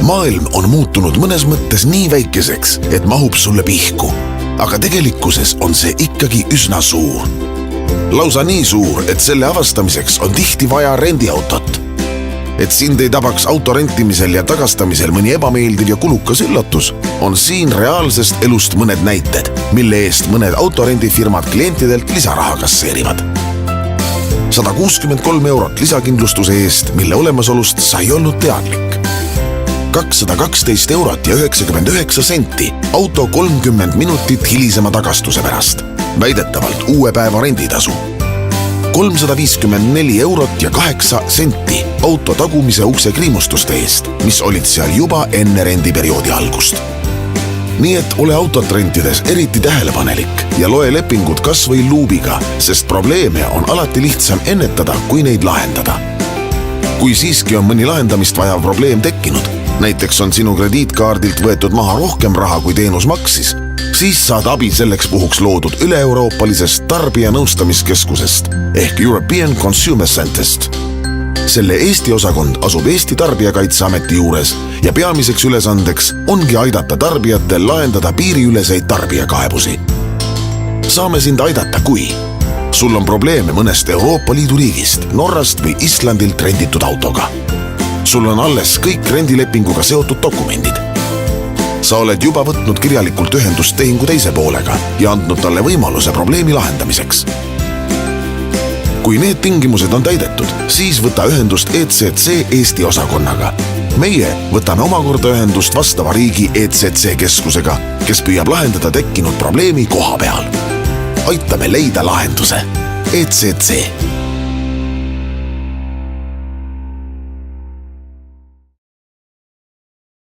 Maailm on muutunud mõnes mõttes nii väikeseks, et mahub sulle pihku. Aga tegelikkuses on see ikkagi üsna suur. Lausa nii suur, et selle avastamiseks on tihti vaja rendiautot. Et sind ei tabaks auto rentimisel ja tagastamisel mõni ebameeldiv ja kulukas üllatus, on siin reaalsest elust mõned näited, mille eest mõned autorendifirmad klientidelt lisaraha kasseerivad. 163 eurot lisakindlustuse eest, mille olemasolust sa ei olnud teadlik. 212 eurot ja 99 senti auto 30 minutit hilisema tagastuse pärast. Väidetavalt uue päeva renditasu. 354 eurot ja 8 senti auto tagumise ukse kriimustuste eest, mis olid seal juba enne rendiperioodi algust. Nii et ole autot rentides eriti tähelepanelik ja loe lepingud kas või luubiga, sest probleeme on alati lihtsam ennetada, kui neid lahendada. Kui siiski on mõni lahendamist vajav probleem tekkinud, näiteks on sinu krediitkaardilt võetud maha rohkem raha, kui teenus maksis, siis saad abi selleks puhuks loodud üle-euroopalisest tarbijanõustamiskeskusest ehk European Consumer Center'st. Selle Eesti osakond asub Eesti Tarbijakaitseameti juures ja peamiseks ülesandeks ongi aidata tarbijatel lahendada piiriüleseid tarbijakaebusi. Saame sind aidata, kui sul on probleeme mõnest Euroopa Liidu riigist, Norrast või Islandilt renditud autoga. Sul on alles kõik rendilepinguga seotud dokumendid. Sa oled juba võtnud kirjalikult ühendust tehingu teise poolega ja andnud talle võimaluse probleemi lahendamiseks. Kui need tingimused on täidetud, siis võta ühendust ECC Eesti osakonnaga. Meie võtame omakorda ühendust vastava riigi ECC keskusega, kes püüab lahendada tekkinud probleemi koha peal. Aitame leida lahenduse. ECC.